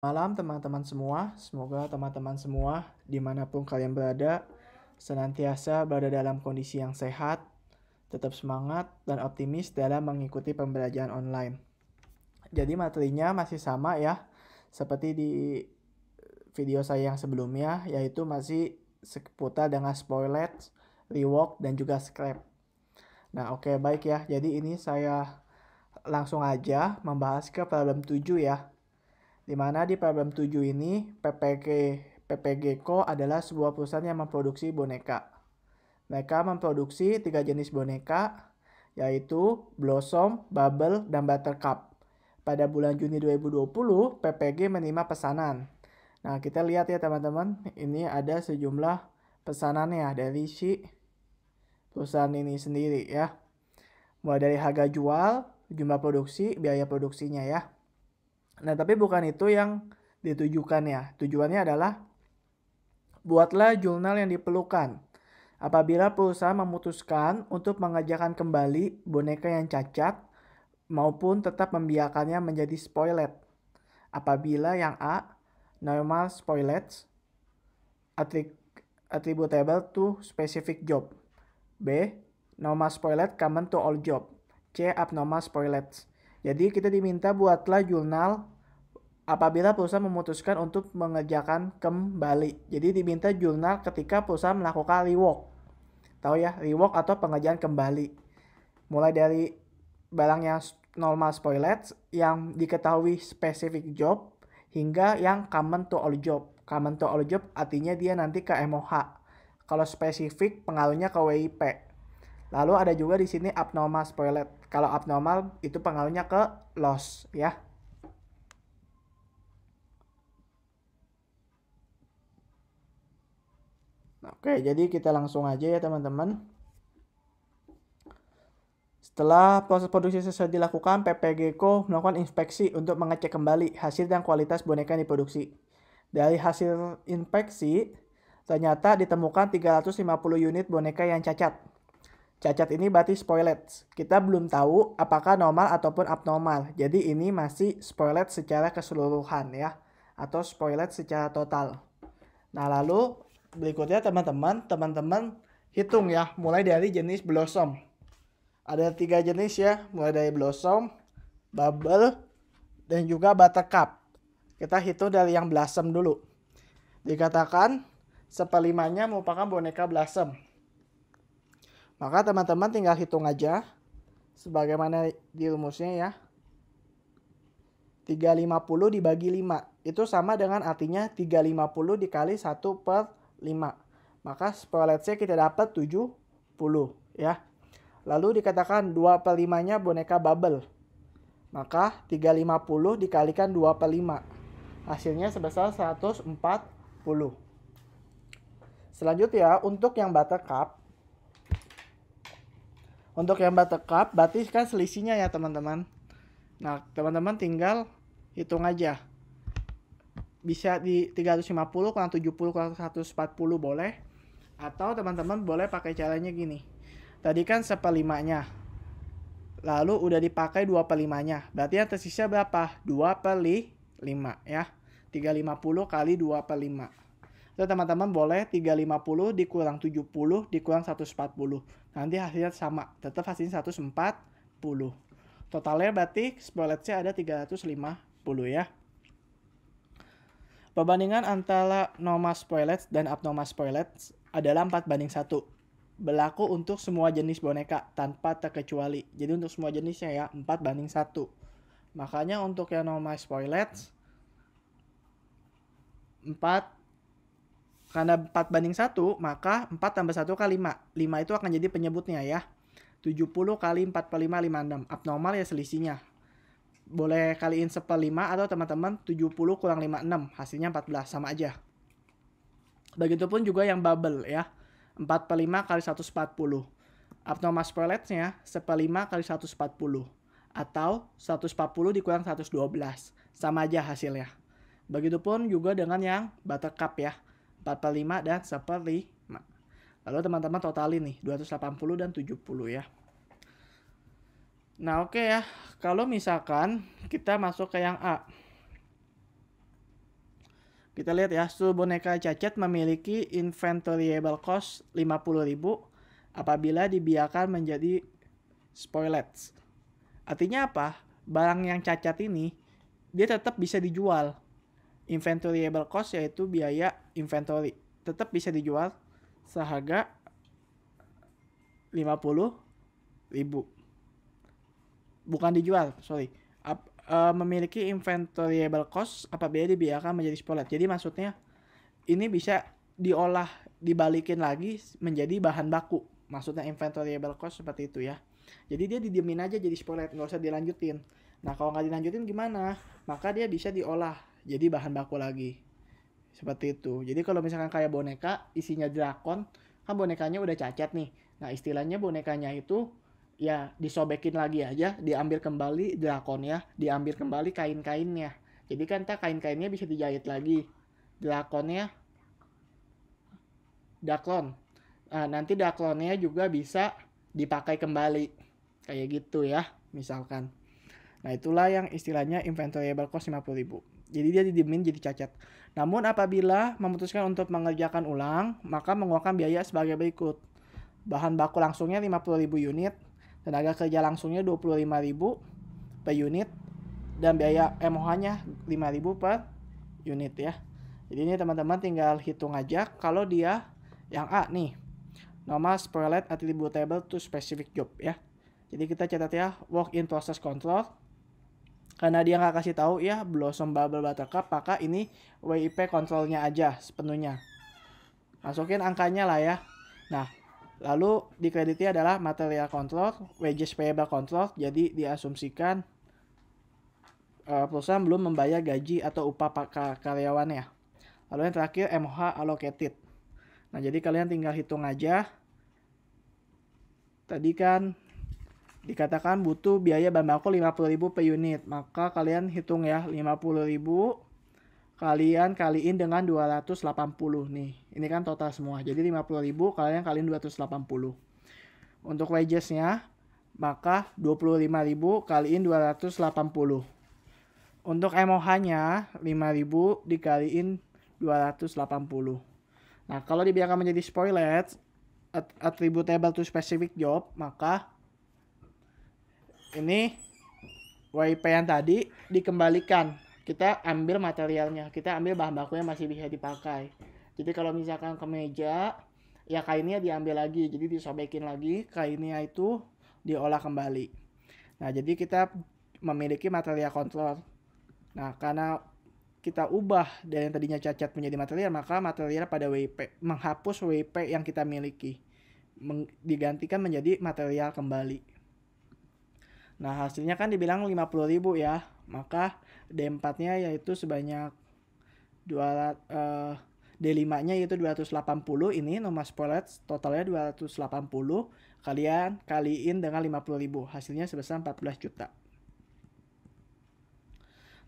Malam teman-teman semua, semoga teman-teman semua dimanapun kalian berada senantiasa berada dalam kondisi yang sehat, tetap semangat dan optimis dalam mengikuti pembelajaran online. Jadi materinya masih sama ya, seperti di video saya yang sebelumnya, yaitu masih seputar dengan spoilage, rework, dan juga scrap. Nah oke baik ya, jadi ini saya langsung aja membahas ke problem 7 ya. Dimana di problem 7 ini PPG Co adalah sebuah perusahaan yang memproduksi boneka. Mereka memproduksi 3 jenis boneka, yaitu Blossom, Bubble, dan Buttercup. Pada bulan Juni 2020, PPG menerima pesanan. Nah, kita lihat ya teman-teman, ini ada sejumlah pesanannya dari si perusahaan ini sendiri ya. Mulai dari harga jual, jumlah produksi, biaya produksinya ya. Nah, tapi bukan itu yang ditujukan ya. Tujuannya adalah buatlah jurnal yang diperlukan. Apabila perusahaan memutuskan untuk mengerjakan kembali boneka yang cacat maupun tetap membiarkannya menjadi spoiled. Apabila yang A, normal spoilage, attributable to specific job. B, normal spoilage common to all job. C, abnormal spoilage. Jadi kita diminta buatlah jurnal apabila perusahaan memutuskan untuk mengerjakan kembali. Jadi diminta jurnal ketika perusahaan melakukan rework. Tahu ya, rework atau pengerjaan kembali. Mulai dari barang yang normal spoilage, yang diketahui specific job, hingga yang common to all job. Common to all job artinya dia nanti ke MOH. Kalau spesifik pengaruhnya ke WIP. Lalu ada juga di sini abnormal spoilage. Kalau abnormal itu pengaruhnya ke loss ya. Oke, jadi kita langsung aja ya teman-teman. Setelah proses produksi selesai dilakukan, PPG Co melakukan inspeksi untuk mengecek kembali hasil dan kualitas boneka yang diproduksi. Dari hasil inspeksi, ternyata ditemukan 350 unit boneka yang cacat. Cacat ini berarti spoilage. Kita belum tahu apakah normal ataupun abnormal. Jadi ini masih spoilage secara keseluruhan ya. Atau spoilage secara total. Nah lalu berikutnya teman-teman hitung ya. Mulai dari jenis Blossom. Ada 3 jenis ya. Mulai dari Blossom, Bubble, dan juga Buttercup. Kita hitung dari yang Blossom dulu. Dikatakan seperlimanya merupakan boneka Blossom. Maka teman-teman tinggal hitung aja sebagaimana di rumusnya ya. 350 dibagi 5. Itu sama dengan artinya 350 dikali 1/5. Maka spoilage-nya kita dapat 70 ya. Lalu dikatakan 2/5-nya boneka bubble. Maka 350 dikalikan 2/5. Hasilnya sebesar 140. Selanjutnya untuk yang buttercup. Untuk yang buttercup berarti kan selisihnya ya teman-teman. Nah teman-teman tinggal hitung aja. Bisa di 350 kurang 70 kurang 140 boleh. Atau teman-teman boleh pakai caranya gini. Tadi kan 1/5-nya. Lalu udah dipakai 2/5-nya. Berarti yang tersisa berapa? 2/5 ya. 350 kali 2/5. Jadi teman-teman boleh 350 dikurang 70 dikurang 140. Nanti hasilnya sama. Tetap hasilnya 140. Totalnya berarti spoilage-nya ada 350 ya. Perbandingan antara normal spoilage dan abnormal spoilage adalah 4:1. Berlaku untuk semua jenis boneka tanpa terkecuali. Jadi untuk semua jenisnya ya 4:1. Makanya untuk yang normal spoilage 4, karena 4:1 maka 4 tambah 1 kali 5. 5 itu akan jadi penyebutnya ya. 70 kali 4/5 56. Abnormal ya selisihnya. Boleh kaliin 1/5 atau teman-teman 70 kurang 56. Hasilnya 14 sama aja. Begitupun juga yang bubble ya. 4/5 kali 140. Abnormal spoilage-nya 1/5 kali 140. Atau 140 dikurang 112. Sama aja hasilnya. Begitupun juga dengan yang buttercup ya. 4/5 dan 1/5. Lalu teman-teman totalin nih 280 dan 70 ya. Nah oke ya. Kalau misalkan kita masuk ke yang A. Kita lihat ya, seluruh boneka cacat memiliki inventoriable cost 50.000 apabila dibiarkan menjadi spoilets. Artinya apa? Barang yang cacat ini dia tetap bisa dijual. Inventoriable cost yaitu biaya inventory tetap bisa dijual seharga 50.000. Bukan dijual, sorry. Memiliki inventoriable cost apabila dibiarkan menjadi spoilet. Jadi maksudnya ini bisa diolah, dibalikin lagi menjadi bahan baku. Maksudnya inventoriable cost seperti itu ya. Jadi dia didiemin aja jadi spoilet, nggak usah dilanjutin. Nah kalau nggak dilanjutin gimana? Maka dia bisa diolah jadi bahan baku lagi. Seperti itu. Jadi kalau misalkan kayak boneka isinya drakon, kan bonekanya udah cacat nih. Nah istilahnya bonekanya itu ya disobekin lagi aja, diambil kembali drakonnya, diambil kembali kain-kainnya. Jadi kan kain-kainnya bisa dijahit lagi. Drakonnya daklon. Nah, nanti daklonnya juga bisa dipakai kembali. Kayak gitu ya, misalkan. Nah, itulah yang istilahnya inventoriable cost 50.000. Jadi dia didiemin jadi cacat. Namun apabila memutuskan untuk mengerjakan ulang, maka mengeluarkan biaya sebagai berikut. Bahan baku langsungnya 50.000 unit, tenaga kerja langsungnya 25.000 per unit, dan biaya MOH-nya 5.000 per unit ya. Jadi ini teman-teman tinggal hitung aja. Kalau dia yang A nih, normal spoiled attributable to specific job ya. Jadi kita catat ya, work in process control. Karena dia nggak kasih tahu ya Blossom Bubble Buttercup, maka ini WIP kontrolnya aja sepenuhnya. Masukin angkanya lah ya. Nah, lalu dikreditnya adalah material control, wages payable control. Jadi diasumsikan perusahaan belum membayar gaji atau upah karyawannya. Lalu yang terakhir MOH allocated. Nah, jadi kalian tinggal hitung aja. Tadi kan dikatakan butuh biaya bahan baku 50.000 per unit. Maka kalian hitung ya, 50.000 kalian kaliin dengan 280 nih. Ini kan total semua. Jadi 50.000 kalian kaliin 280. Untuk wagesnya maka 25.000 kaliin 280. Untuk MOH-nya 5.000 dikaliin 280. Nah, kalau dibiarkan menjadi spoiled attributable to specific job, maka ini WIP yang tadi dikembalikan. Kita ambil materialnya, kita ambil bahan baku yang masih bisa dipakai. Jadi kalau misalkan kemeja, ya kainnya diambil lagi, jadi disobekin lagi, kainnya itu diolah kembali. Nah, jadi kita memiliki material kontrol. Nah, karena kita ubah dari yang tadinya cacat menjadi material, maka material pada WIP menghapus WIP yang kita miliki, digantikan menjadi material kembali. Nah, hasilnya kan dibilang 50.000 ya. Maka D4-nya yaitu sebanyak D5-nya yaitu 280. Ini nomor spoilet totalnya 280. Kalian kaliin dengan 50.000. Hasilnya sebesar 14 juta.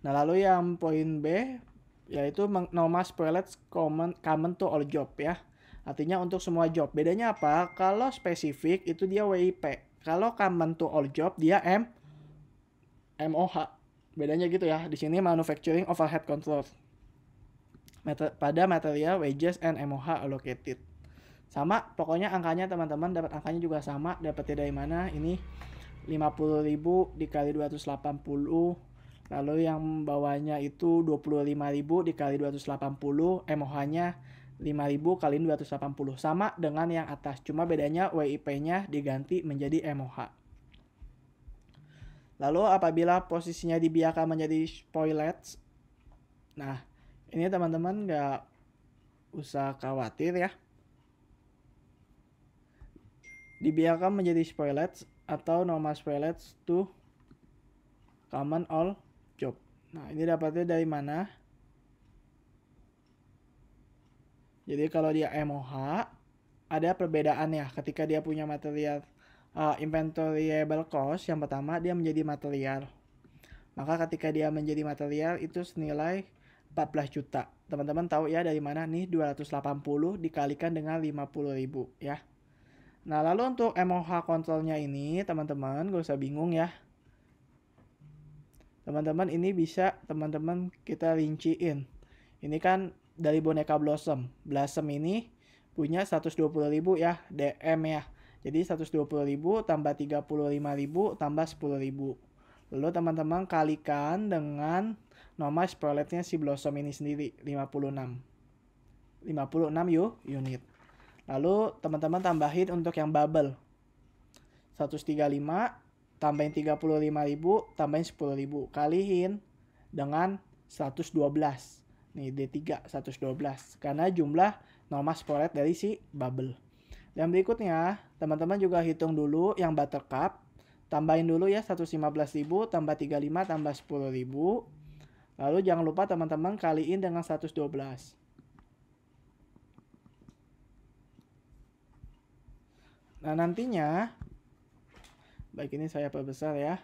Nah, lalu yang poin B yaitu nomor spoilet common to all job ya. Artinya untuk semua job. Bedanya apa? Kalau spesifik itu dia WIP. Kalau common to all job dia MOH. Bedanya gitu ya. Di sini manufacturing overhead control. Pada material wages and MOH allocated. Sama, pokoknya angkanya teman-teman dapat angkanya juga sama. Dapatnya dari mana? Ini 50.000 dikali 280. Lalu yang bawahnya itu 25.000 dikali 280. MOH-nya 5.000 kali 280. Sama dengan yang atas. Cuma bedanya WIP-nya diganti menjadi MOH. Lalu apabila posisinya dibiarkan menjadi spoilets. Nah, ini teman-teman nggak usah khawatir ya. Dibiarkan menjadi spoilets atau normal spoilets to common all job. Nah, ini dapatnya dari mana? Jadi kalau dia MOH, ada perbedaannya ketika dia punya material inventoriable cost. Yang pertama dia menjadi material. Maka ketika dia menjadi material itu senilai 14 juta. Teman-teman tahu ya dari mana nih 280 dikalikan dengan 50.000 ya. Nah, lalu untuk MOH kontrolnya ini teman-teman gak usah bingung ya. Teman-teman ini bisa teman-teman kita rinciin. Ini kan dari boneka Blossom. Blossom ini punya 120.000 ya, DM ya. Jadi 120.000 tambah 35.000 tambah 10.000. Lalu teman-teman kalikan dengan nomor spoiletnya si Blossom ini sendiri, 56 unit. Lalu teman-teman tambahin untuk yang bubble 135, tambahin 35.000, tambahin 10.000, kalihin dengan 112. Nih D3 112 karena jumlah normal spoilet dari si bubble. Dan berikutnya teman-teman juga hitung dulu yang buttercup, tambahin dulu ya 115.000 tambah 35 tambah 10.000. Lalu jangan lupa teman-teman kaliin dengan 112. Nah nantinya, baik ini saya perbesar ya.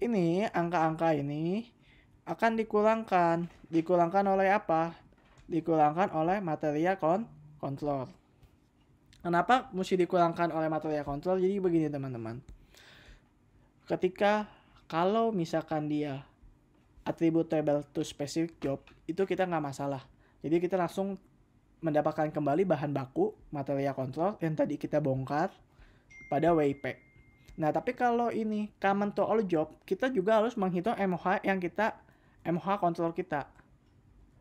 Ini angka-angka ini akan dikurangkan. Dikurangkan oleh apa? Dikurangkan oleh material control. Kenapa mesti dikurangkan oleh material control? Jadi begini teman-teman. Ketika kalau misalkan dia attributable to specific job, itu kita nggak masalah. Jadi kita langsung mendapatkan kembali bahan baku material control yang tadi kita bongkar pada WIP. Nah, tapi kalau ini common to all job, kita juga harus menghitung MOH yang MOH control kita.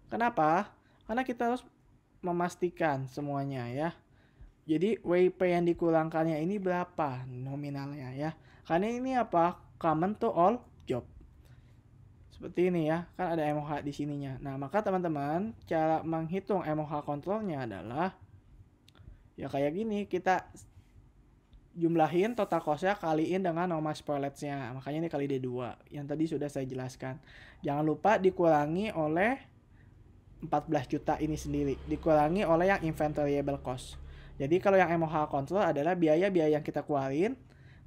Kenapa? Karena kita harus memastikan semuanya ya. Jadi WIP yang dikurangkannya ini berapa nominalnya ya. Karena ini apa? Common to all job. Seperti ini ya, kan ada MOH di sininya. Nah, maka teman-teman, cara menghitung MOH kontrolnya adalah ya kayak gini, kita jumlahin total cost-nya kaliin dengan nomor spoilets-nya. Makanya ini kali D2 yang tadi sudah saya jelaskan. Jangan lupa dikurangi oleh 14 juta ini sendiri, dikurangi oleh yang inventoriable cost. Jadi kalau yang MOH control adalah biaya-biaya yang kita keluarin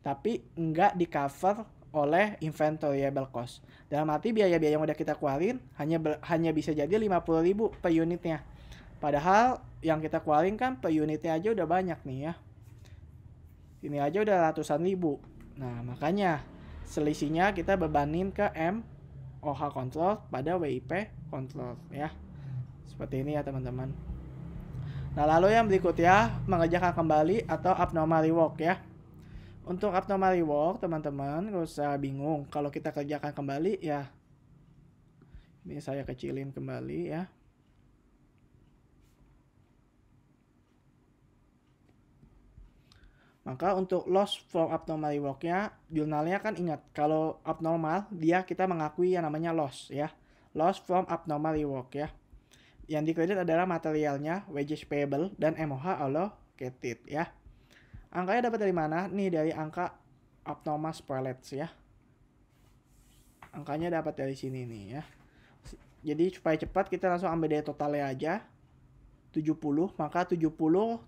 tapi enggak di cover oleh inventoriable cost. Dalam arti biaya-biaya yang udah kita keluarin hanya bisa jadi 50.000 per unitnya. Padahal yang kita keluarin kan per unitnya aja udah banyak nih ya. Ini aja udah ratusan ribu. Nah, makanya selisihnya kita bebanin ke MOH control pada WIP control ya. Seperti ini ya teman-teman. Nah, lalu yang berikutnya mengerjakan kembali atau abnormal rework ya. Untuk abnormal rework teman-teman gak usah bingung. Kalau kita kerjakan kembali ya. Ini saya kecilin kembali ya. Maka untuk loss from abnormal rework-nya, jurnalnya kan ingat, kalau abnormal dia kita mengakui yang namanya loss ya. Loss from abnormal rework ya. Yang dikredit adalah materialnya, wages payable, dan MOH allocated ya. Angkanya dapat dari mana? Nih dari angka abnormal spoilets ya. Angkanya dapat dari sini nih ya. Jadi supaya cepat kita langsung ambil dari totalnya aja. 70, maka 70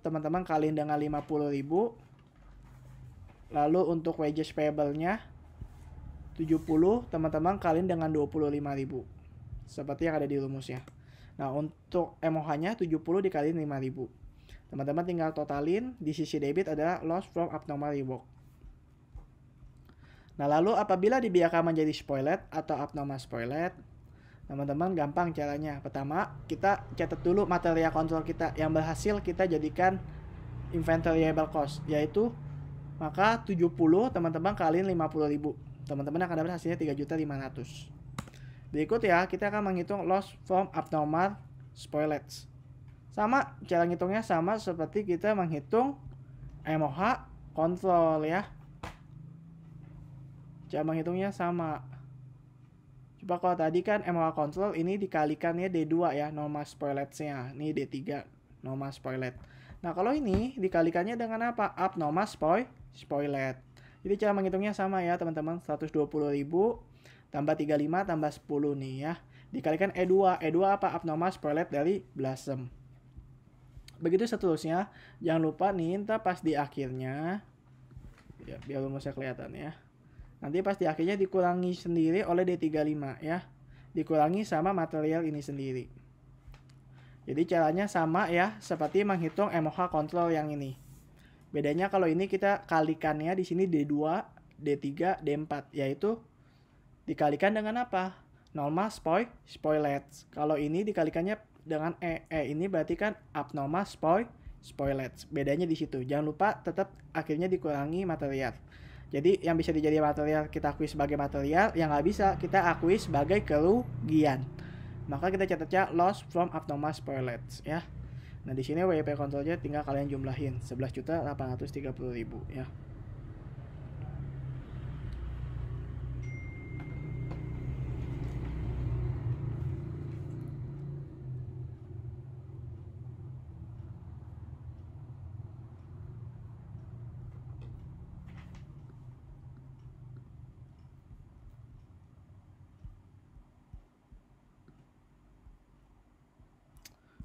teman-teman kaliin dengan 50.000. Lalu untuk wages payable-nya 70 teman-teman kaliin dengan 25.000. Seperti yang ada di rumusnya. Nah, untuk MOH-nya 70 dikaliin 5.000. Teman-teman tinggal totalin, di sisi debit adalah loss from abnormal rework. Nah, lalu apabila dibiarkan menjadi spoilet atau abnormal spoilet, teman-teman gampang caranya. Pertama, kita catat dulu material control kita yang berhasil kita jadikan inventoriable cost, yaitu maka 70 teman-teman kaliin 50.000. Teman-teman akan dapat hasilnya 3.500.000. Berikut ya, kita akan menghitung loss from abnormal spoilets. Sama, cara ngitungnya sama seperti kita menghitung MOH control ya. Cara menghitungnya sama. Coba kalau tadi kan MOH control ini dikalikannya D2 ya, normal spoiletsnya. Ini D3, normal spoilet. Nah, kalau ini dikalikannya dengan apa? Abnormal spoilet. Jadi cara menghitungnya sama ya, teman-teman. 120.000 tambah 35 tambah 10 nih ya. Dikalikan E2. E2 apa? Abnormal spoilet dari Blossom. Begitu seterusnya. Jangan lupa nih, ntar pas di akhirnya. Ya, biar rumusnya kelihatan ya. Nanti pas di akhirnya dikurangi sendiri oleh D35 ya. Dikurangi sama material ini sendiri. Jadi caranya sama ya, seperti menghitung MOH control yang ini. Bedanya kalau ini kita kalikannya di sini D2, D3, D4, yaitu dikalikan dengan apa? abnormal spoilage. Kalau ini dikalikannya dengan ini berarti kan abnormal spoilage. Bedanya di situ. Jangan lupa tetap akhirnya dikurangi material. Jadi yang bisa dijadikan material kita akui sebagai material, yang nggak bisa kita akui sebagai kerugian. Maka kita catatnya loss from abnormal spoilage ya. Nah di sini WIP kontrolnya tinggal kalian jumlahin 11.830.000 ya.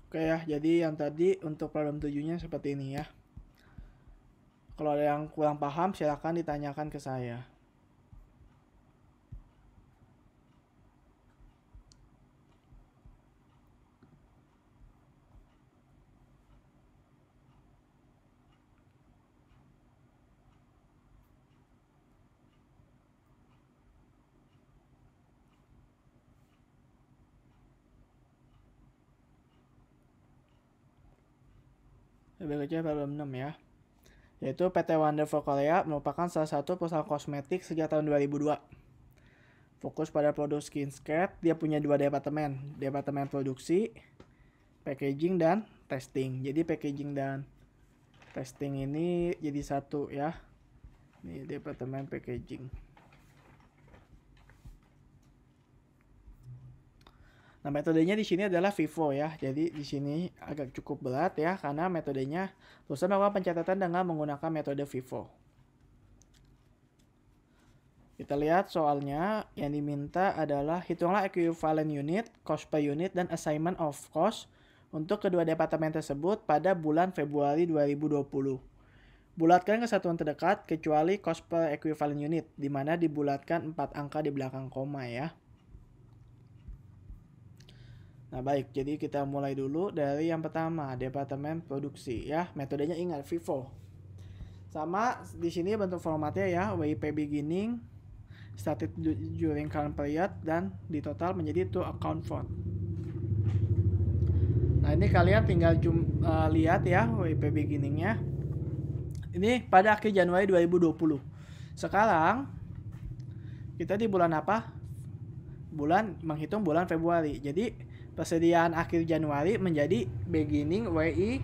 Oke ya, jadi yang tadi untuk problem 7-nya seperti ini ya. Kalau ada yang kurang paham, silahkan ditanyakan ke saya. Berikutnya problem 6 ya. Yaitu PT Wonderful Korea merupakan salah satu perusahaan kosmetik sejak tahun 2002. Fokus pada produk skincare, dia punya 2 departemen. Departemen produksi, packaging, dan testing. Jadi packaging dan testing ini jadi satu ya. Ini departemen packaging. Nah, metodenya di sini adalah FIFO ya. Jadi di sini agak cukup berat ya karena metodenya perusahaan melakukan pencatatan dengan menggunakan metode FIFO. Kita lihat soalnya yang diminta adalah hitunglah equivalent unit, cost per unit, dan assignment of cost untuk kedua departemen tersebut pada bulan Februari 2020. Bulatkan kesatuan terdekat kecuali cost per equivalent unit, di mana dibulatkan 4 angka di belakang koma ya. Nah baik, jadi kita mulai dulu dari yang pertama, departemen produksi ya. Metodenya ingat FIFO. Sama di sini bentuk formatnya ya, WIP beginning, started during current period, dan di total menjadi to account for. Nah ini kalian tinggal lihat ya WIP beginningnya. Ini pada akhir Januari 2020. Sekarang kita di bulan apa? Menghitung bulan Februari. Jadi persediaan akhir Januari menjadi beginning WIP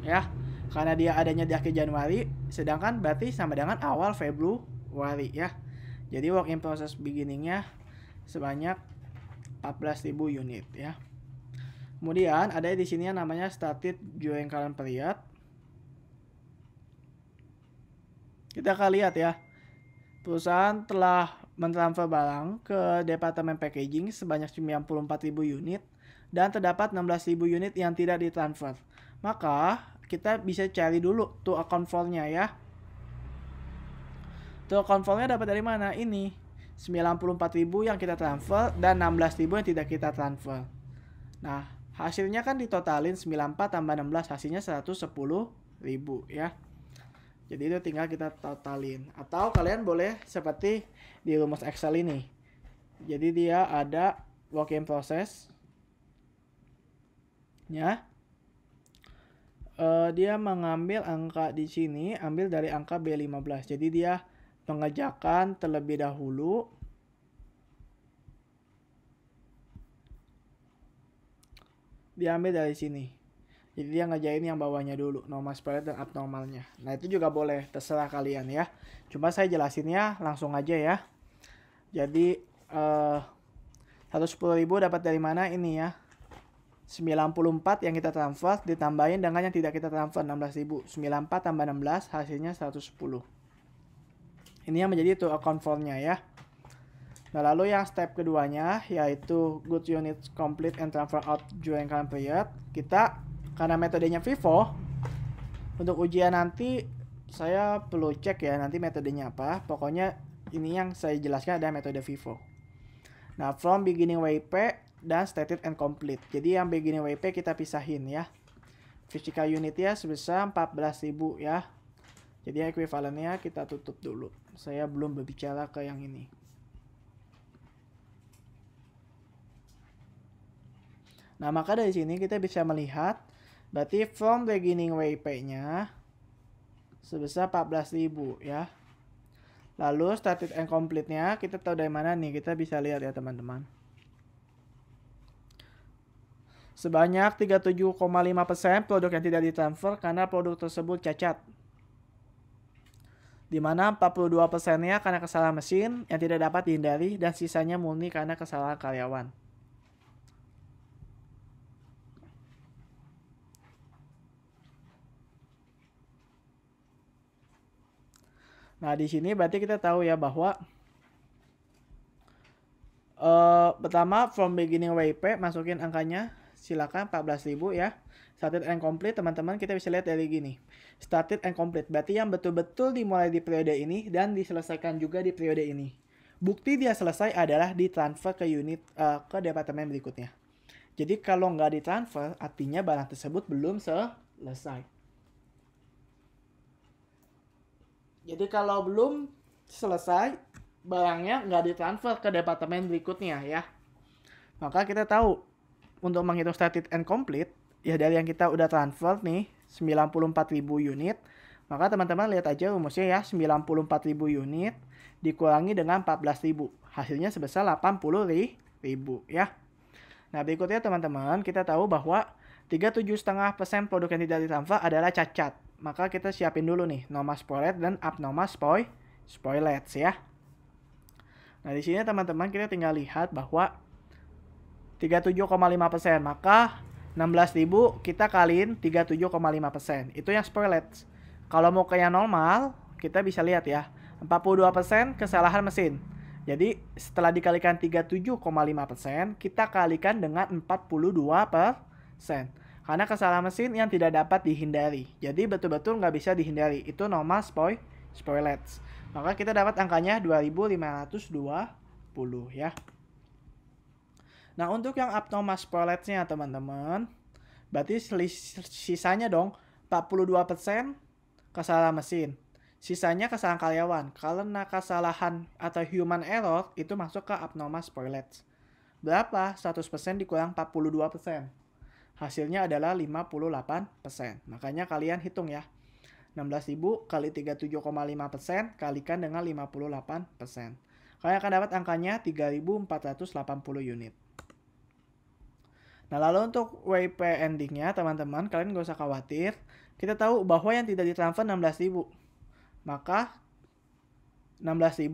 ya. Karena dia adanya di akhir Januari, sedangkan berarti sama dengan awal Februari ya. Jadi work in process beginningnya sebanyak 14.000 unit ya. Kemudian ada di sini yang namanya started during current period. Kita akan lihat ya. Perusahaan telah mentransfer barang ke departemen packaging sebanyak 94.000 unit dan terdapat 16.000 unit yang tidak ditransfer. Maka kita bisa cari dulu to account for-nya ya. To account for-nya dapat dari mana? Ini 94.000 yang kita transfer dan 16.000 yang tidak kita transfer. Nah, hasilnya kan ditotalin 94 tambah 16 hasilnya 110.000 ya. Jadi itu tinggal kita totalin. Atau kalian boleh seperti di rumus Excel ini. Jadi dia ada work in process. Ya. Dia mengambil angka di sini, ambil dari angka B15. Jadi dia mengerjakan terlebih dahulu. Diambil dari sini. Jadi dia ngerjain yang bawahnya dulu, normal spoilage dan abnormalnya. Nah itu juga boleh, terserah kalian ya. Cuma saya jelasinnya langsung aja ya. Jadi 110.000 dapat dari mana ini ya. 94 yang kita transfer ditambahin dengan yang tidak kita transfer 16.000. 94 tambah 16 hasilnya 110. Ini yang menjadi to account for-nya ya. Nah lalu yang step keduanya yaitu goods units complete and transfer out during current period. Kita karena metodenya FIFO, untuk ujian nanti saya perlu cek ya nanti metodenya apa. Pokoknya ini yang saya jelaskan ada metode FIFO. Nah, from beginning WIP dan stated and complete. Jadi yang beginning WIP kita pisahin ya. Physical unitnya sebesar 14.000 ya. Jadi equivalentnya kita tutup dulu. Saya belum berbicara ke yang ini. Nah, maka dari sini kita bisa melihat berarti from beginning WIP-nya sebesar 14.000 ya. Lalu started and complete-nya kita tahu dari mana nih? Kita bisa lihat ya teman-teman. Sebanyak 37,5% produk yang tidak ditransfer karena produk tersebut cacat. Di mana 42%-nya karena kesalahan mesin yang tidak dapat dihindari dan sisanya murni karena kesalahan karyawan. Nah, di sini berarti kita tahu ya bahwa pertama from beginning WIP masukin angkanya silakan 14.000 ya. Started and complete teman-teman kita bisa lihat dari gini. Started and complete berarti yang betul-betul dimulai di periode ini dan diselesaikan juga di periode ini. Bukti dia selesai adalah ditransfer ke unit ke departemen berikutnya. Jadi kalau nggak ditransfer artinya barang tersebut belum selesai. Jadi kalau belum selesai barangnya nggak ditransfer ke departemen berikutnya ya. Maka kita tahu untuk menghitung started and complete ya dari yang kita udah transfer nih 94.000 unit, maka teman-teman lihat aja rumusnya ya 94.000 unit dikurangi dengan 14.000 hasilnya sebesar 80.000 ya. Nah berikutnya teman-teman kita tahu bahwa 37,5% produk yang tidak ditransfer adalah cacat, maka kita siapin dulu nih normal spoiled dan abnormal spoiled ya. Nah di sini teman-teman kita tinggal lihat bahwa 37,5%, maka 16.000 kita kaliin 37,5%. Itu yang spoiled. Kalau mau ke yang normal, kita bisa lihat ya. 42% kesalahan mesin. Jadi setelah dikalikan 37,5%, kita kalikan dengan 42%. Karena kesalahan mesin yang tidak dapat dihindari. Jadi betul-betul nggak bisa dihindari. Itu normal spoiled. Maka kita dapat angkanya 2.520 ya. Nah, untuk yang abnormal spoiled-nya teman-teman, berarti sisanya dong 42% kesalahan mesin. Sisanya kesalahan karyawan. Karena kesalahan atau human error itu masuk ke abnormal spoiled. Berapa? 100% dikurang 42%. Hasilnya adalah 58%. Makanya kalian hitung ya. 16.000 kali 37,5% kalikan dengan 58%. Kalian akan dapat angkanya 3.480 unit. Nah, lalu untuk WIP endingnya, teman-teman, kalian gak usah khawatir. Kita tahu bahwa yang tidak ditransfer 16.000. Maka, 16.000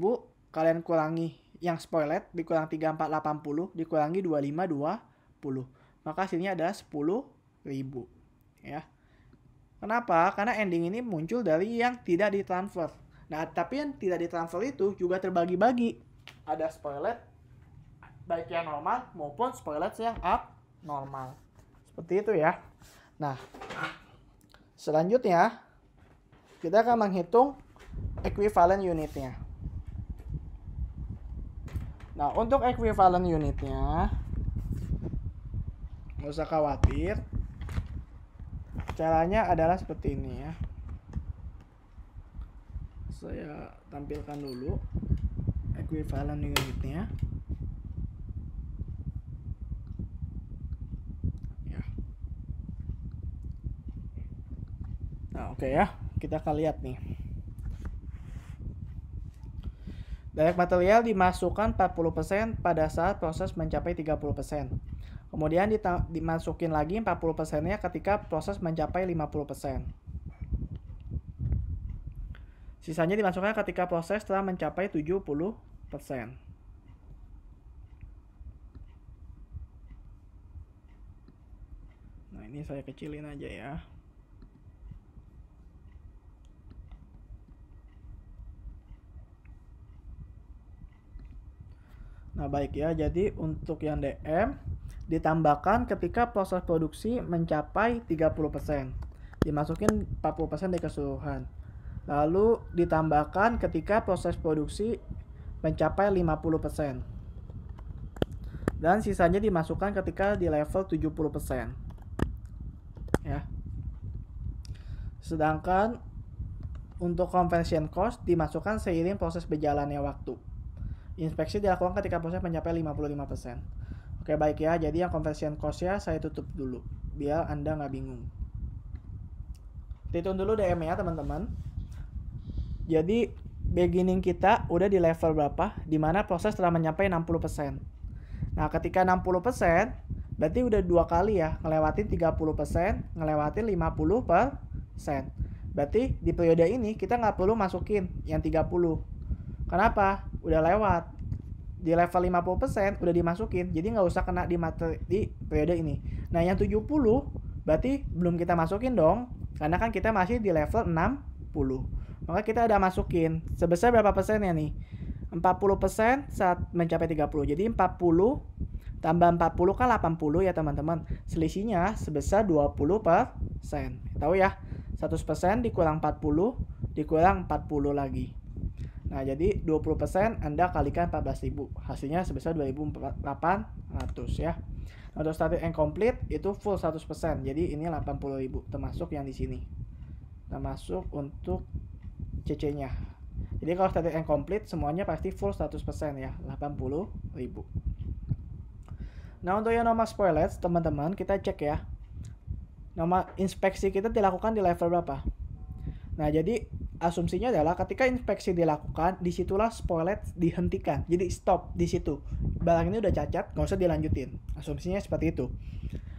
kalian kurangi yang spoiled, dikurang 3.480, dikurangi 2.520. Maka hasilnya adalah 10.000. Ya. Kenapa? Karena ending ini muncul dari yang tidak ditransfer. Nah, tapi yang tidak ditransfer itu juga terbagi-bagi. Ada spoiled, baik yang normal maupun spoiled yang abnormal. Seperti itu ya. Nah, selanjutnya kita akan menghitung equivalent unitnya. Nah, untuk equivalent unitnya nggak usah khawatir. Caranya adalah seperti ini ya. Saya tampilkan dulu equivalent unitnya. Ya. Nah, oke ya. Kita akan lihat nih. Direct material dimasukkan 40% pada saat proses mencapai 30%. Kemudian dimasukin lagi 40%-nya ketika proses mencapai 50%. Sisanya dimasukkan ketika proses telah mencapai 70%. Nah, ini saya kecilin aja ya. Nah, baik ya. Jadi untuk yang DM ditambahkan ketika proses produksi mencapai 30%. Dimasukin 40% dari keseluruhan. Lalu ditambahkan ketika proses produksi mencapai 50%. Dan sisanya dimasukkan ketika di level 70%. Ya. Sedangkan untuk conversion cost dimasukkan seiring proses berjalannya waktu. Inspeksi dilakukan ketika proses mencapai 55%. Oke, baik ya. Jadi yang conversion cost-nya saya tutup dulu biar Anda nggak bingung. Hitung dulu DM ya teman-teman. Jadi beginning kita udah di level berapa? Dimana proses telah mencapai 60%. Nah, ketika 60%, berarti udah 2 kali ya, ngelewatin 30%, ngelewatin 50%. Berarti di periode ini kita nggak perlu masukin yang 30. Kenapa? Udah lewat. Di level 50% udah dimasukin, jadi nggak usah kena di periode ini. Nah, yang 70 berarti belum kita masukin dong, karena kan kita masih di level 60. Maka kita udah masukin sebesar berapa persennya nih? 40% saat mencapai 30. Jadi 40 tambah 40 kan 80 ya teman-teman. Selisihnya sebesar 20%. Tahu ya? 100% dikurang 40 dikurang 40 lagi. Nah, jadi 20% Anda kalikan 14.000. Hasilnya sebesar 2.800 ya. Untuk static and complete itu full 100%. Jadi ini 80.000 termasuk yang di sini. Termasuk untuk CC-nya. Jadi kalau static and complete semuanya pasti full 100% ya, 80.000. Nah, untuk yang nomor spoilage, teman-teman, kita cek ya. Nomor inspeksi kita dilakukan di level berapa? Nah, jadi asumsinya adalah ketika inspeksi dilakukan, disitulah spoilage dihentikan. Jadi stop di situ. Barang ini udah cacat, nggak usah dilanjutin. Asumsinya seperti itu.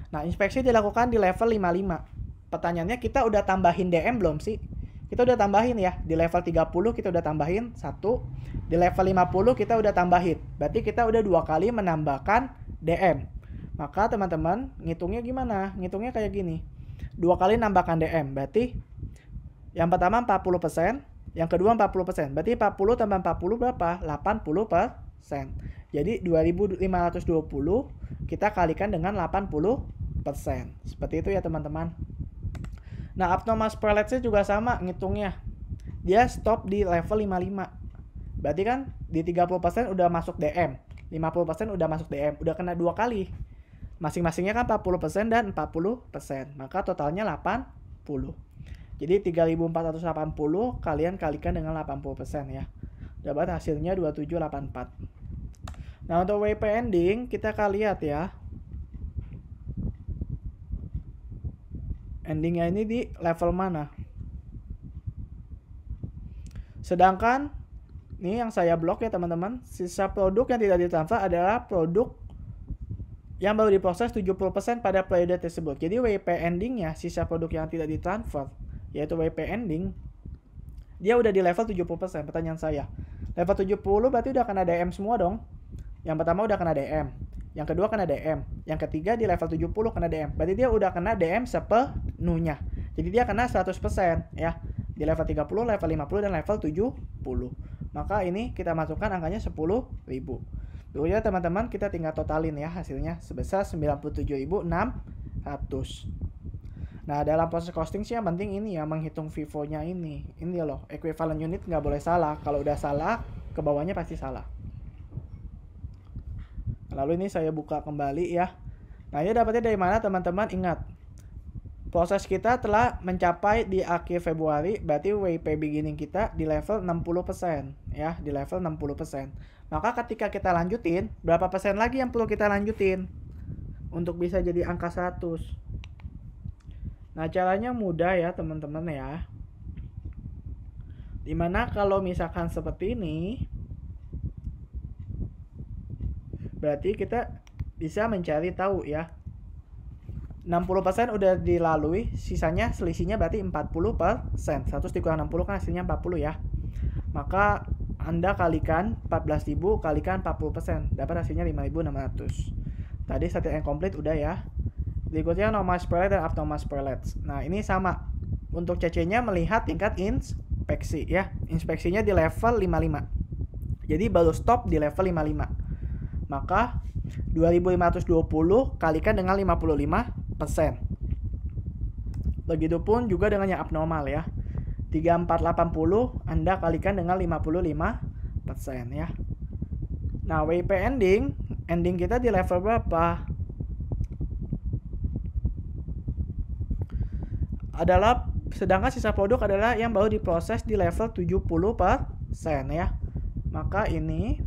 Nah, inspeksi dilakukan di level 55. Pertanyaannya, kita udah tambahin DM belum sih? Kita udah tambahin ya. Di level 30 kita udah tambahin 1. Di level 50 kita udah tambahin. Berarti kita udah 2 kali menambahkan DM. Maka teman-teman, ngitungnya gimana? Ngitungnya kayak gini. 2 kali nambahkan DM. Berarti yang pertama 40%, yang kedua 40%. Berarti 40 tambah 40 berapa? 80%. Jadi 2.520 kita kalikan dengan 80%. Seperti itu ya teman-teman. Nah, abnormal spoilage-nya juga sama ngitungnya. Dia stop di level 55. Berarti kan di 30% udah masuk DM. 50% udah masuk DM. Udah kena 2 kali. Masing-masingnya kan 40% dan 40%. Maka totalnya 80. Jadi 3.480 kalian kalikan dengan 80% ya. Dapat hasilnya 2784. Nah, untuk WP ending kita akan lihat ya. Endingnya ini di level mana? Sedangkan ini yang saya blok ya teman-teman. Sisa produk yang tidak ditransfer adalah produk yang baru diproses 70% pada periode tersebut. Jadi WP endingnya sisa produk yang tidak ditransfer, yaitu WP ending, dia udah di level 70%. Pertanyaan saya, level 70 berarti udah kena DM semua dong. Yang pertama udah kena DM, yang kedua kena DM, yang ketiga di level 70 kena DM. Berarti dia udah kena DM sepenuhnya. Jadi dia kena 100% ya. Di level 30, level 50 dan level 70. Maka ini kita masukkan angkanya 10.000. Dulu ya teman-teman, kita tinggal totalin ya hasilnya sebesar 97.600. Nah, dalam proses costing sih yang penting ini ya, menghitung FIFO-nya ini. Ini loh, equivalent unit nggak boleh salah. Kalau udah salah, ke bawahnya pasti salah. Lalu ini saya buka kembali ya. Nah, ini dapatnya dari mana teman-teman? Ingat, proses kita telah mencapai di akhir Februari, berarti WP beginning kita di level 60% ya, di level 60%. Maka ketika kita lanjutin, berapa persen lagi yang perlu kita lanjutin untuk bisa jadi angka 100? Nah, caranya mudah ya teman-teman ya. Dimana kalau misalkan seperti ini, berarti kita bisa mencari tahu ya. 60% udah dilalui, sisanya selisihnya berarti 40%. 100 dikurang 60 kan hasilnya 40 ya. Maka Anda kalikan 14.000 kalikan 40%, dapat hasilnya 5.600. Tadi static and complete udah ya. Berikutnya normal spoilage dan abnormal spoilage. Nah, ini sama. Untuk CC-nya melihat tingkat inspeksi ya. Inspeksinya di level 55. Jadi baru stop di level 55. Maka 2.520 kalikan dengan 55%. Begitupun juga dengan yang abnormal ya. 3480 Anda kalikan dengan 55% ya. Nah, WP ending kita di level berapa? Adalah, sedangkan sisa produk adalah yang baru diproses di level 70% ya. Maka ini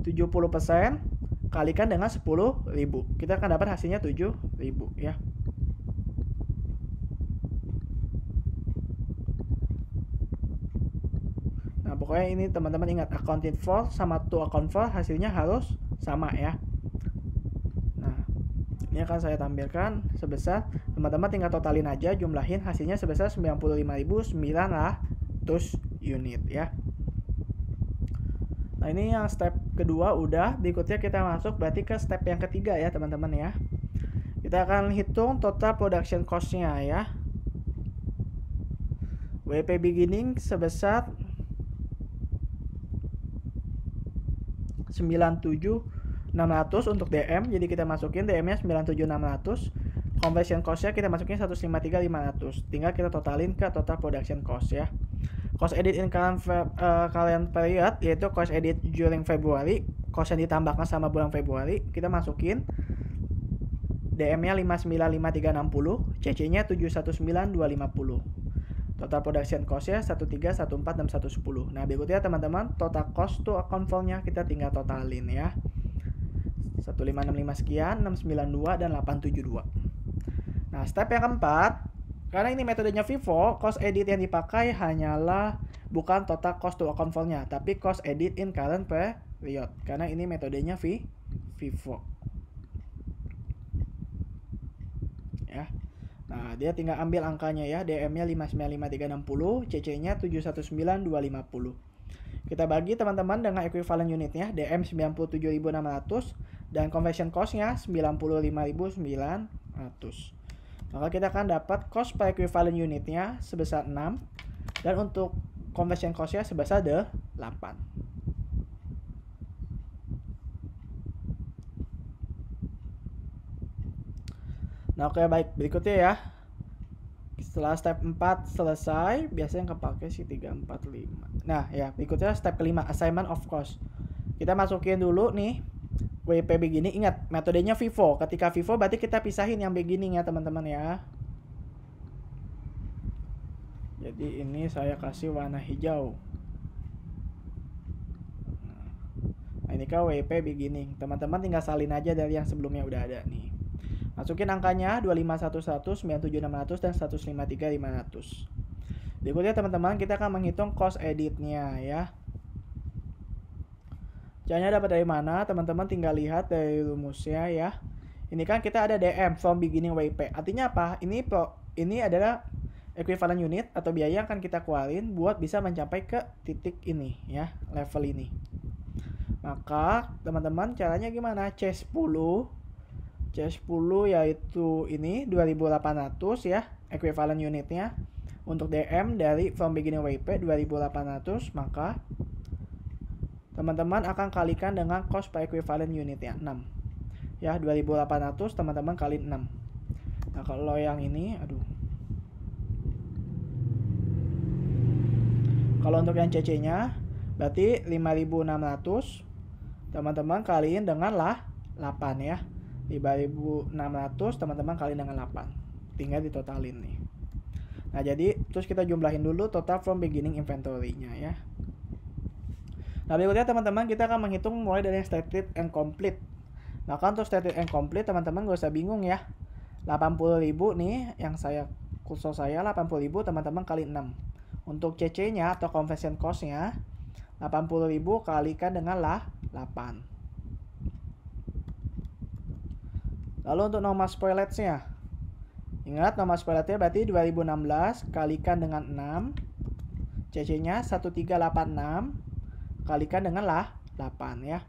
70% kalikan dengan 10.000. Kita akan dapat hasilnya 7.000 ya. Nah, pokoknya ini teman-teman ingat, accounted for sama to account for hasilnya harus sama ya. Nah, ini akan saya tampilkan sebesar, teman-teman tinggal totalin aja, jumlahin hasilnya sebesar 95.900 unit ya. Nah, ini yang step kedua udah, berikutnya kita masuk berarti ke step yang ketiga ya teman-teman ya. Kita akan hitung total production cost-nya ya. WP beginning sebesar 97.600 untuk DM, jadi kita masukin DM-nya 97.600. Conversion cost-nya kita masukin 153.500. Tinggal kita totalin ke total production cost ya. Cost edit in current period, yaitu cost edit during February, cost yang ditambahkan sama bulan Februari, kita masukin DM-nya 595.360, CC-nya 719.250. Total production cost-nya 1314 dan 110. Nah, berikutnya teman-teman, total cost to account for-nya kita tinggal totalin ya. 1565 sekian, 692 dan 872. Nah, step yang keempat, karena ini metodenya FIFO, cost edit yang dipakai hanyalah bukan total cost to account for-nya, tapi cost edit in current period. Karena ini metodenya FIFO. Ya. Nah, dia tinggal ambil angkanya ya, DM-nya 595.360, CC-nya 719.250. Kita bagi teman-teman dengan equivalent unitnya, DM 97.600 dan conversion cost-nya 95.900. Maka kita akan dapat cost per equivalent unitnya sebesar 6 dan untuk conversion cost-nya sebesar 8. Nah, oke, baik, berikutnya ya. Setelah step 4 selesai, biasanya yang kepake sih 3, 4, 5. Nah, ya, berikutnya step kelima, assignment of cost. Kita masukin dulu nih WP beginning. Ingat, metodenya FIFO. Ketika FIFO berarti kita pisahin yang beginning ya teman-teman ya. Jadi ini saya kasih warna hijau. Nah, ini kan WP beginning. Teman-teman tinggal salin aja dari yang sebelumnya udah ada nih. Masukin angkanya 2511, 97600 dan 153.500. Berikutnya teman-teman kita akan menghitung cost editnya ya. Caranya dapat dari mana? Teman-teman tinggal lihat dari rumusnya ya. Ini kan kita ada DM from beginning WP. Artinya apa? Ini adalah equivalent unit atau biaya yang akan kita keluarin buat bisa mencapai ke titik ini ya, level ini. Maka teman-teman caranya gimana? C10 yaitu ini 2800 ya, equivalent unitnya. Untuk DM dari from beginning WP 2800, maka teman-teman akan kalikan dengan cost per equivalent unitnya 6 ya, 2800 teman-teman kali 6. Nah, kalau yang ini kalau untuk yang CC nya berarti 5600 teman-teman kaliin dengan 8 ya, 5600 teman-teman kaliin dengan 8, tinggal ditotalin nih. Nah, jadi terus kita jumlahin dulu total from beginning inventory-nya ya. Nah, berikutnya teman-teman kita akan menghitung mulai dari yang stated and complete. Maka untuk stated and complete teman-teman gak usah bingung ya. 80.000 nih yang kursus saya 80.000 teman-teman kali 6. Untuk CC-nya atau conversion cost-nya 80.000 kalikan dengan 8. Lalu untuk normal spoilage-nya, ingat normal spoilage-nya berarti 2016 kalikan dengan 6, CC-nya 1386 kalikan dengan 8 ya.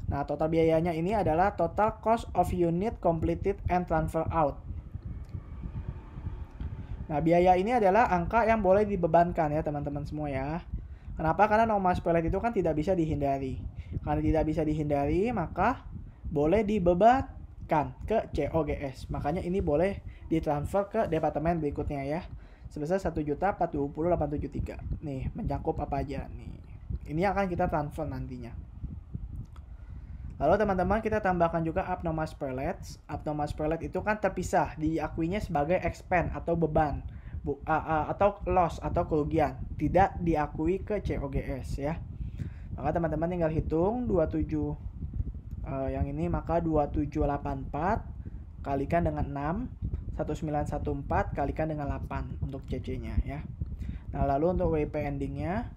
Nah, total biayanya ini adalah total cost of unit completed and transfer out. Nah, biaya ini adalah angka yang boleh dibebankan ya teman-teman semua ya. Kenapa? Karena normal spoilage itu kan tidak bisa dihindari. Karena tidak bisa dihindari, maka boleh dibebankan ke COGS. Makanya ini boleh ditransfer ke departemen berikutnya ya. Sebesar 1.420.873. Nih, mencakup apa aja nih. Ini akan kita transfer nantinya. Lalu teman-teman kita tambahkan juga abnormal spoilage. Abnormal spoilage itu kan terpisah, diakuinya sebagai expense atau beban atau loss atau kerugian, tidak diakui ke COGS ya. Maka teman-teman tinggal hitung 27 yang ini, maka 2784 kalikan dengan 6, 1914 kalikan dengan 8 untuk CC-nya ya. Nah, lalu untuk WP endingnya,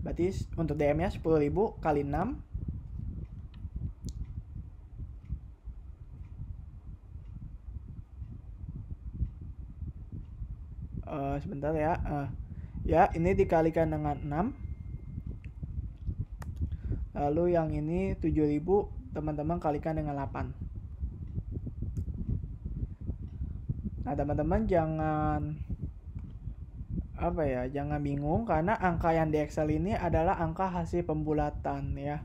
berarti untuk DM-nya 10.000 kali 6. Sebentar ya. Ya, ini dikalikan dengan 6. Lalu yang ini 7.000 teman-teman kalikan dengan 8. Nah, teman-teman jangan jangan bingung karena angka yang di Excel ini adalah angka hasil pembulatan ya.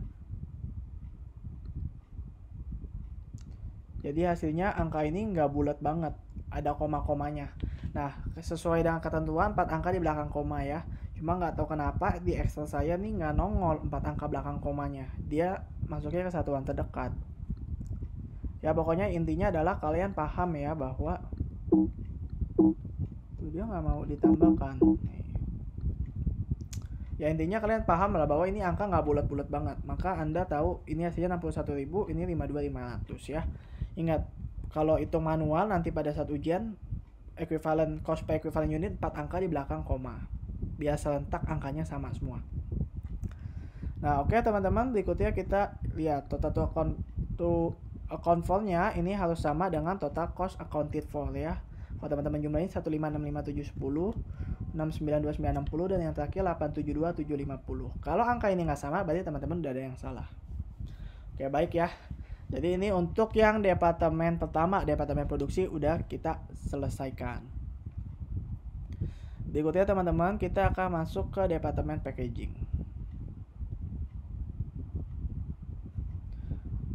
Jadi hasilnya angka ini nggak bulat banget, ada koma-komanya. Nah, sesuai dengan ketentuan 4 angka di belakang koma ya. Cuma nggak tahu kenapa di Excel saya nih nggak nongol 4 angka belakang komanya. Dia masuknya ke satuan terdekat. Ya pokoknya intinya adalah kalian paham ya bahwa dia nggak mau ditambahkan. Ya intinya kalian paham lah bahwa ini angka nggak bulat-bulat banget. Maka Anda tahu ini hasilnya 61.000, ini 52.500 ya. Ingat, kalau hitung manual nanti pada saat ujian equivalent cost per equivalent unit 4 angka di belakang koma. Biar serentak angkanya sama semua. Nah, oke teman-teman, berikutnya kita lihat total to account for-nya ini harus sama dengan total cost accounted for ya. Kalau teman-teman jumlahin 1565710, 692960 dan yang terakhir 872750. Kalau angka ini nggak sama berarti teman-teman udah ada yang salah. Oke, baik ya. Jadi ini untuk yang departemen pertama, departemen produksi udah kita selesaikan. Berikutnya teman-teman kita akan masuk ke departemen packaging.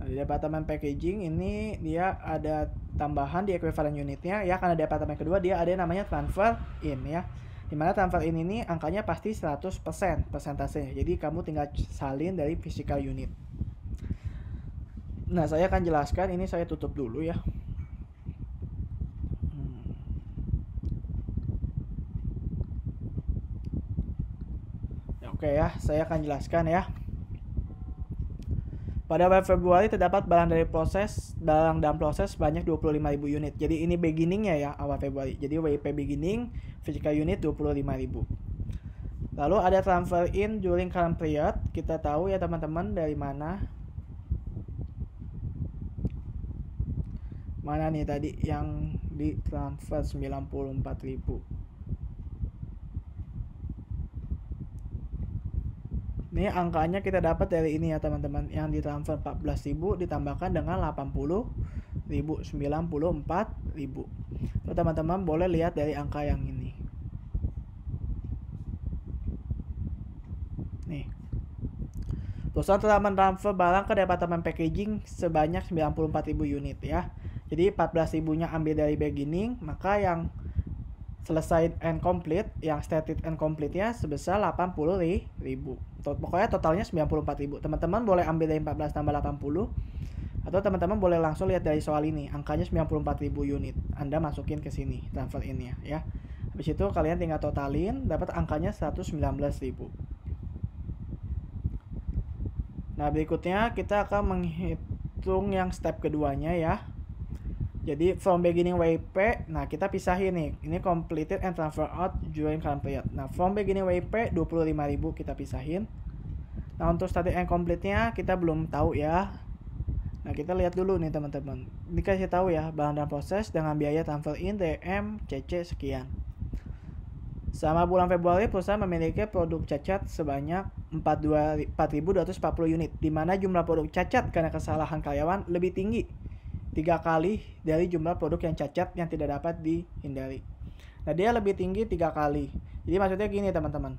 Nah, di departemen packaging ini dia ada tambahan di equivalent unitnya ya, karena departemen kedua dia ada yang namanya transfer in ya. Dimana transfer in ini angkanya pasti 100% persentasenya. Jadi kamu tinggal salin dari physical unit. Nah, saya akan jelaskan, ini saya tutup dulu ya. Oke ya, saya akan jelaskan ya. Pada awal Februari terdapat barang dalam proses sebanyak 25.000 unit. Jadi ini beginningnya ya, awal Februari. Jadi WIP beginning, physical unit 25.000. Lalu ada transfer in during current period. Kita tahu ya teman-teman dari mana. Mana nih tadi yang di transfer 94.000. Ini angkanya kita dapat dari ini ya teman-teman. Yang ditransfer 14.000 ditambahkan dengan 80.000, 94.000. So, teman-teman boleh lihat dari angka yang ini. Nih. Perusahaan telah mentransfer barang ke departemen packaging sebanyak 94.000 unit ya. Jadi 14.000-nya ambil dari beginning, maka yang selesai and complete, yang stated and complete-nya sebesar 80.000. Pokoknya totalnya 94.000. Teman-teman boleh ambil dari 14 tambah 80, atau teman-teman boleh langsung lihat dari soal ini, angkanya 94.000 unit. Anda masukin ke sini transfer in-nya ya. Habis itu kalian tinggal totalin, dapat angkanya 119.000. Nah, berikutnya kita akan menghitung yang step keduanya ya. Jadi from beginning WIP, nah kita pisahin nih. Ini completed and transfer out during current period. Nah, from beginning WIP 25.000 kita pisahin. Nah, untuk static and complete-nya kita belum tahu ya. Nah, kita lihat dulu nih teman-teman. Ini kasih tahu ya, barang dan proses dengan biaya transfer in DM CC sekian. Selama bulan Februari, perusahaan memiliki produk cacat sebanyak 4.240 unit, di mana jumlah produk cacat karena kesalahan karyawan lebih tinggi 3 kali dari jumlah produk yang cacat yang tidak dapat dihindari. Nah, dia lebih tinggi 3 kali. Jadi maksudnya gini teman-teman.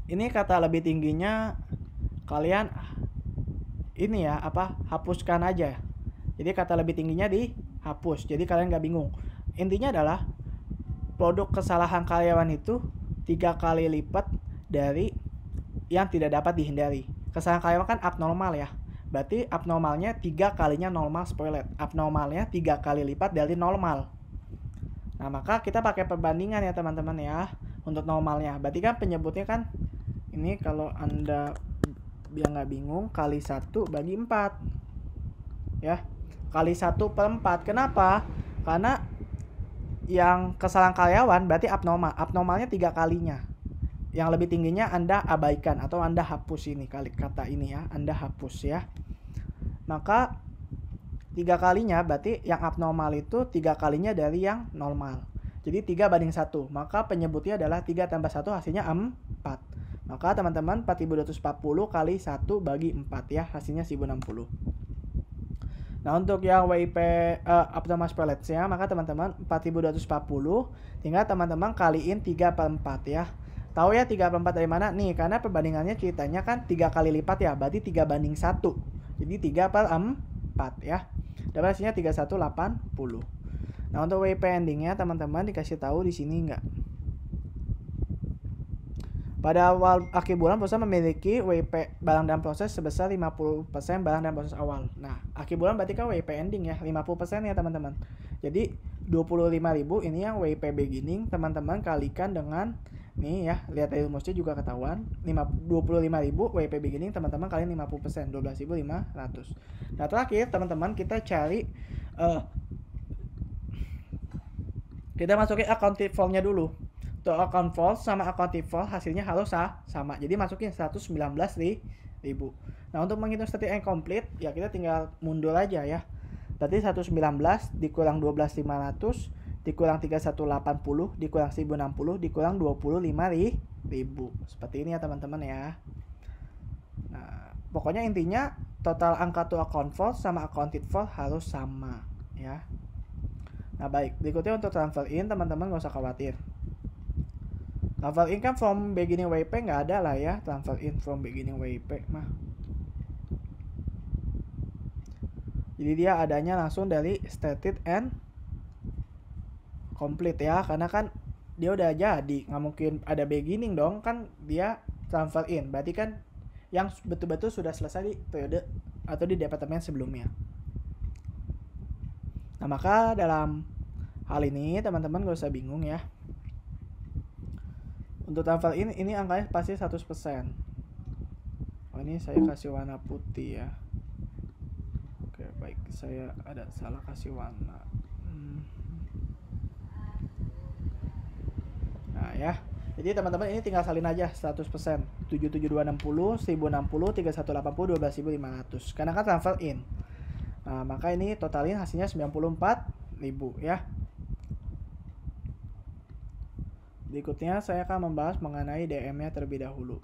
Ini kata lebih tingginya kalian ini ya, hapuskan aja. Jadi kata lebih tingginya dihapus. Jadi kalian nggak bingung. Intinya adalah produk kesalahan karyawan itu 3 kali lipat dari yang tidak dapat dihindari. Kesalahan karyawan kan abnormal ya. Berarti abnormalnya 3 kalinya normal spoiled. Abnormalnya 3 kali lipat dari normal. Nah, maka kita pakai perbandingan ya teman-teman ya. Untuk normalnya. Berarti kan penyebutnya kan Ini kalau Anda biar nggak bingung, kali 1 bagi 4. Ya, kali 1/4. Kenapa? Karena yang kesalahan karyawan berarti abnormal. Abnormalnya 3 kalinya. Yang lebih tingginya Anda abaikan atau Anda hapus ini kata ini ya. Anda hapus ya. Maka 3 kalinya berarti yang abnormal itu 3 kalinya dari yang normal. Jadi 3/1. Maka penyebutnya adalah 3 tambah 1 hasilnya 4. Maka teman-teman 4240 kali 1 bagi 4 ya. Hasilnya 1060. Nah untuk yang WIP abnormal spellets-nya, maka teman-teman 4240 tinggal teman-teman kaliin 3/4 ya. Tahu ya 3/4 dari mana? Nih karena perbandingannya ceritanya kan 3 kali lipat ya, berarti 3/1. Jadi 3/4 ya. Dapat hasilnya 3180. Nah untuk WIP endingnya teman-teman dikasih tahu di sini enggak. Pada akhir bulan perusahaan memiliki WIP barang dalam proses sebesar 50% barang dalam proses awal. Nah, akhir bulan berarti kan WIP ending ya, 50% ya teman-teman. Jadi 25.000 ini yang WIP beginning, teman-teman kalikan dengan nih ya, lihat dari rumusnya juga ketahuan. 25.000 WIP beginning teman-teman kaliin 50%, 12.500. Nah, terakhir teman-teman kita cari kita masukin accounting form-nya dulu. Untuk account false sama accounting false hasilnya harus sama. Jadi masukin 119.000. Nah untuk menghitung statement complete ya kita tinggal mundur aja ya. Berarti 119 dikurang 12.500 dikurang 3180 dikurang 1060 dikurang 25.000. Seperti ini ya teman-teman ya. Nah pokoknya intinya total angka to account false sama accounted false harus sama ya. Nah baik, berikutnya untuk transfer in teman-teman gak usah khawatir. Transfer in kan from beginning WIP nggak ada lah ya, transfer in from beginning WIP mah. Jadi dia adanya langsung dari stated and complete ya, karena kan dia udah jadi, nggak mungkin ada beginning dong, kan dia transfer in, berarti kan yang betul-betul sudah selesai di periode atau di departemen sebelumnya. Nah maka dalam hal ini teman-teman gak usah bingung ya. Untuk transfer ini angkanya pasti 100%. Oh ini saya kasih warna putih ya. Oke baik, saya ada salah kasih warna. Nah ya, jadi teman-teman ini tinggal salin aja 100%. 77260, 1060, 3180, 12.500. Karena kan transfer in. Nah maka ini totalin hasilnya 94.000 ya. Berikutnya saya akan membahas mengenai DM-nya terlebih dahulu.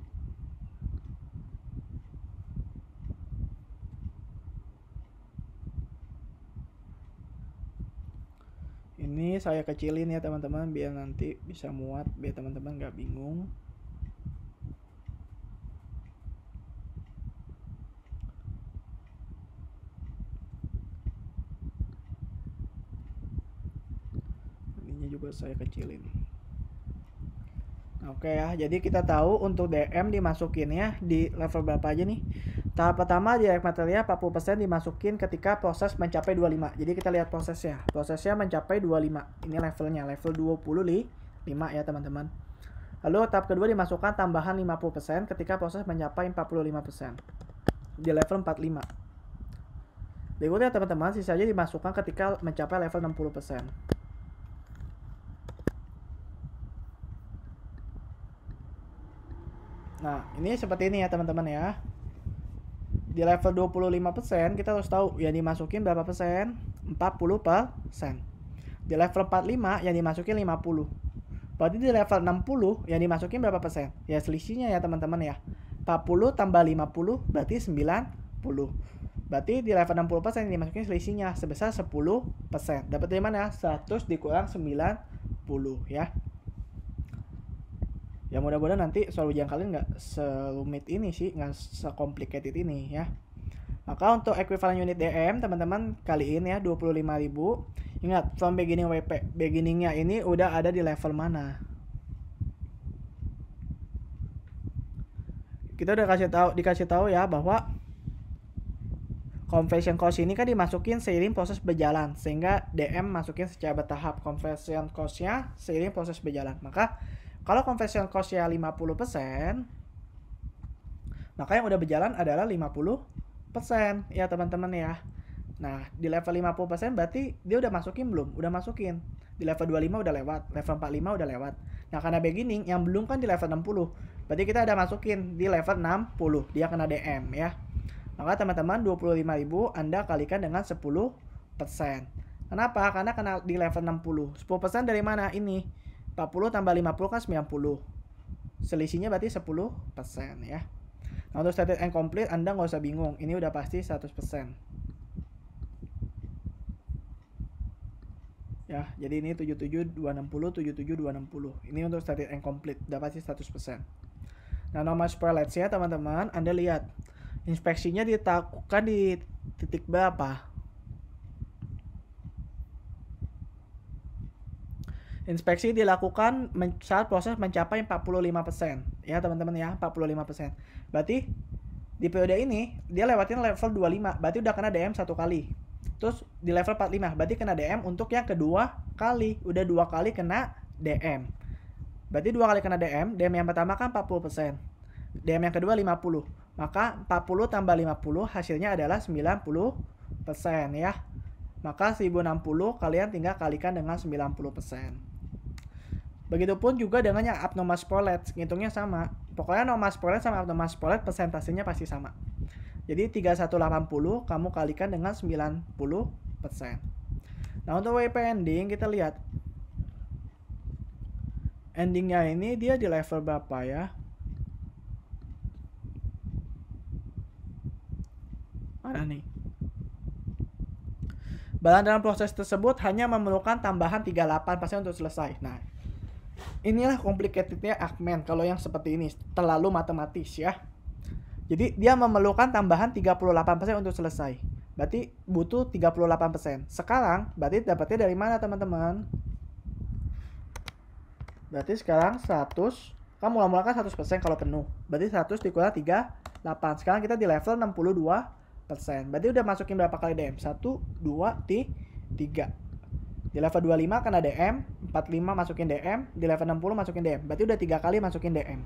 Ini saya kecilin ya teman-teman biar nanti bisa muat, biar teman-teman nggak bingung. Ini juga saya kecilin. Oke ya, jadi kita tahu untuk DM dimasukinnya di level berapa aja nih. Tahap pertama direct material 40% dimasukin ketika proses mencapai 25. Jadi kita lihat prosesnya. Prosesnya mencapai 25. Ini levelnya, level 25 ya teman-teman. Lalu tahap kedua dimasukkan tambahan 50% ketika proses mencapai 45%. Di level 45. Berikutnya teman-teman, sisanya dimasukkan ketika mencapai level 60%. Nah, ini seperti ini ya teman-teman ya. Di level 25% kita harus tahu yang dimasukin berapa persen? 40%. Di level 45 yang dimasukin 50. Berarti di level 60 yang dimasukin berapa persen? Ya selisihnya ya teman-teman ya. 40 tambah 50 berarti 90. Berarti di level 60% yang dimasukin selisihnya sebesar 10%. Dapat dari mana? 100 dikurang 90 ya. Ya mudah-mudahan nanti soal ujian kalian nggak serumit ini sih, nggak se-complicated ini ya. Maka untuk equivalent unit DM teman-teman kaliin ya 25.000. Ingat from beginning WP, beginningnya ini udah ada di level mana. Kita udah dikasih tahu ya bahwa conversion cost ini kan dimasukin seiring proses berjalan, sehingga DM masukin secara bertahap conversion cost-nya seiring proses berjalan. Maka kalau conversion cost-nya 50%, Maka yang udah berjalan adalah 50% ya teman-teman ya. Nah, di level 50% berarti dia udah masukin belum? Udah masukin. Di level 25 udah lewat, level 45 udah lewat. Nah, karena beginning yang belum kan di level 60. Berarti kita ada masukin di level 60. Dia kena DM ya. Maka teman-teman 25.000 Anda kalikan dengan 10%. Kenapa? Karena kena di level 60. 10% dari mana? Ini. 40 tambah 50 kan 90. Selisihnya berarti 10% ya. Nah, untuk stated and complete Anda nggak usah bingung. Ini udah pasti 100%. Ya, jadi ini 77260, 77260. Ini untuk stated and complete, udah pasti 100%. Nah, nomor spoilage ya teman-teman, Anda lihat. Inspeksinya dilakukan di titik berapa? Inspeksi dilakukan saat proses mencapai 45%. Ya teman-teman ya, 45%. Berarti di periode ini, dia lewatin level 25. Berarti udah kena DM 1 kali. Terus di level 45 berarti kena DM untuk yang kedua kali. Udah 2 kali kena DM. Berarti 2 kali kena DM. DM yang pertama kan 40%. DM yang kedua 50. Maka 40 tambah 50 hasilnya adalah 90% ya. Maka 1060 kalian tinggal kalikan dengan 90%. Begitupun juga dengan yang abnormal spoilage. Ngitungnya sama. Pokoknya normal spoilage sama abnormal spoilage persentasenya pasti sama. Jadi 3180 kamu kalikan dengan 90%. Nah, untuk WP ending kita lihat. Endingnya ini dia di level berapa ya? Mana nih? Barang dalam proses tersebut hanya memerlukan tambahan 38% untuk selesai. Nah, inilah complicatednya Ackman kalau yang seperti ini. Terlalu matematis ya. Jadi dia memerlukan tambahan 38% untuk selesai. Berarti butuh 38%. Sekarang berarti dapatnya dari mana teman-teman? Berarti sekarang 100. Kamu mula-mula kan 100% kalau penuh. Berarti 100 dikurang 38. Sekarang kita di level 62%. Berarti udah masukin berapa kali DM? 1, 2, 3. Di level 25 kena DM. 45 masukin DM. Di level 60 masukin DM. Berarti udah 3 kali masukin DM.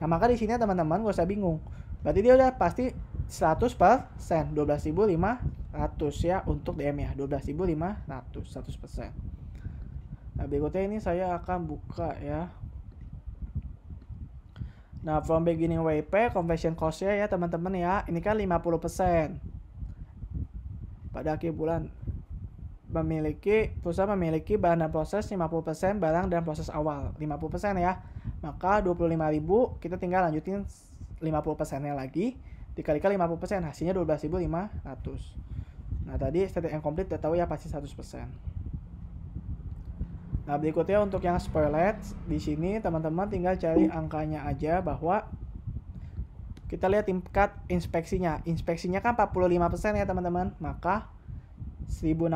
Nah, maka di sini teman-teman gak usah bingung. Berarti dia udah pasti 100%, 12.500 ya untuk DM ya, 12.500, 100%. Nah, berikutnya ini saya akan buka ya. Nah, from beginning WP, conversion cost-nya ya teman-teman ya, ini kan 50%. Pada akhir bulan perusahaan memiliki barang dan proses 50% barang dan proses awal, 50% ya. Maka 25.000 kita tinggal lanjutin 50%-nya lagi dikalikan 50%, hasilnya 12.500. Nah, tadi stated and complete udah tahu ya pasti 100%. Nah, berikutnya untuk yang spoilage di sini teman-teman tinggal cari angkanya aja bahwa kita lihat tingkat inspeksinya. Inspeksinya kan 45% ya teman-teman. Maka 1060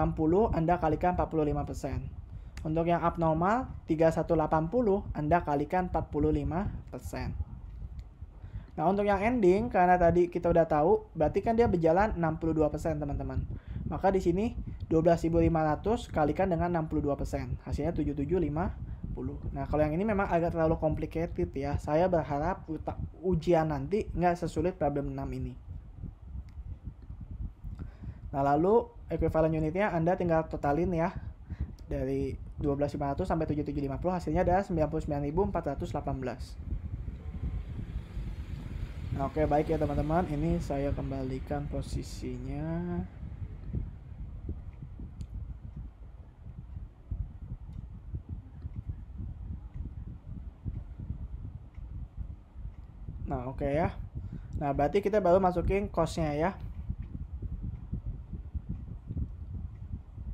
Anda kalikan 45%. Untuk yang abnormal 3180 Anda kalikan 45%. Nah, untuk yang ending karena tadi kita udah tahu berarti kan dia berjalan 62% teman-teman. Maka di sini 12.500 kalikan dengan 62%. Hasilnya 7750. Nah, kalau yang ini memang agak terlalu complicated ya. Saya berharap ujian nanti nggak sesulit problem 6 ini. Nah, lalu equivalent unitnya Anda tinggal totalin ya. Dari 12.500 sampai 7750 hasilnya adalah 99.418. Nah, oke, baik ya teman-teman. Ini saya kembalikan posisinya. Nah, oke ya. Nah, berarti kita baru masukin cost-nya ya.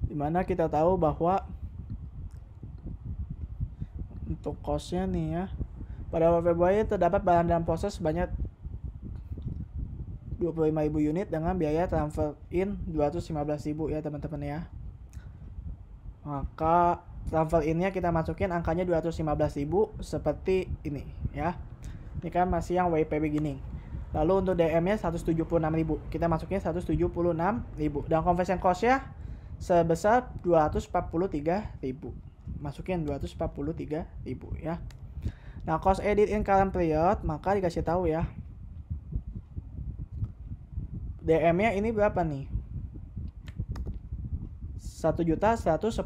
Dimana kita tahu bahwa untuk cost-nya nih ya, pada awal Februari terdapat barang dalam proses sebanyak 25.000 unit dengan biaya transfer in 215.000 ya teman-teman ya. Maka transfer in-nya kita masukin angkanya 215.000 seperti ini ya. Ini kan masih yang WP beginning. Lalu untuk DM-nya 176.000. Kita masukin 176.000 dan conversion cost-nya sebesar 243.000. Masukin 243.000 ya. Nah, cost edit in current period maka dikasih tahu ya. DM-nya ini berapa nih? 1.110.000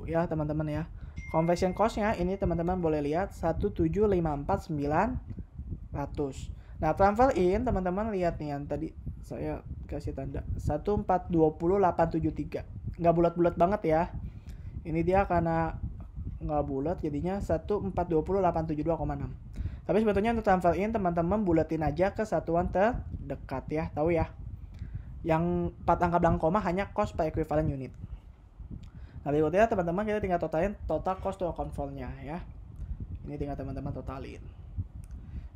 ya teman-teman ya. Conversion cost-nya ini teman-teman boleh lihat 1.754.900. Nah, transfer in teman-teman lihat nih yang tadi saya kasih tanda 1.420.873. Nggak bulat-bulat banget ya. Ini dia karena nggak bulat jadinya 1.420.872,6. Tapi sebetulnya untuk transfer in teman-teman bulatin aja ke satuan terdekat ya, tahu ya. Yang 4 angka belakang koma hanya cost per equivalent unit. Nah, berikutnya teman-teman kita tinggal totalin total cost to account for-nya ya. Ini tinggal teman-teman totalin.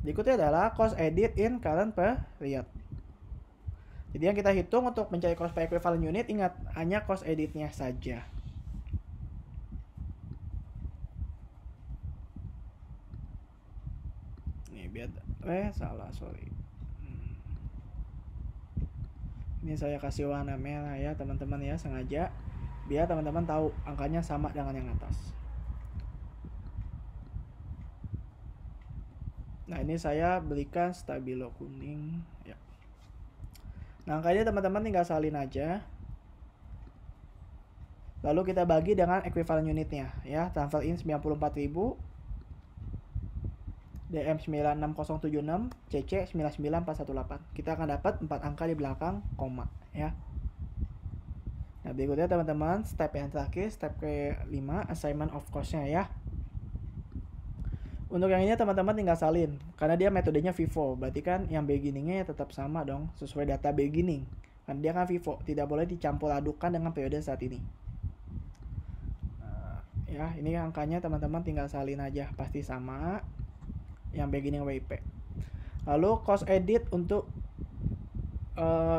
Berikutnya adalah cost edit in current period. Jadi yang kita hitung untuk mencari cost per equivalent unit, ingat hanya cost editnya saja. Nih biar salah, sorry. Ini saya kasih warna merah ya teman-teman ya, sengaja biar teman-teman tahu angkanya sama dengan yang atas. Nah, ini saya berikan stabilo kuning ya. Nah, angkanya teman-teman tinggal salin aja. Lalu kita bagi dengan equivalent unitnya ya. Transfer in 94.000, DM 96076, CC 99418. Kita akan dapat 4 angka di belakang koma ya. Nah, berikutnya teman-teman step yang terakhir, step ke-5, assignment of cost-nya ya. Untuk yang ini teman-teman tinggal salin karena dia metodenya FIFO, berarti kan yang beginning-nya tetap sama dong sesuai data beginning. Kan dia kan FIFO, tidak boleh dicampur adukan dengan periode saat ini. Ya, ini angkanya teman-teman tinggal salin aja, pasti sama yang beginning WIP. Lalu cost edit untuk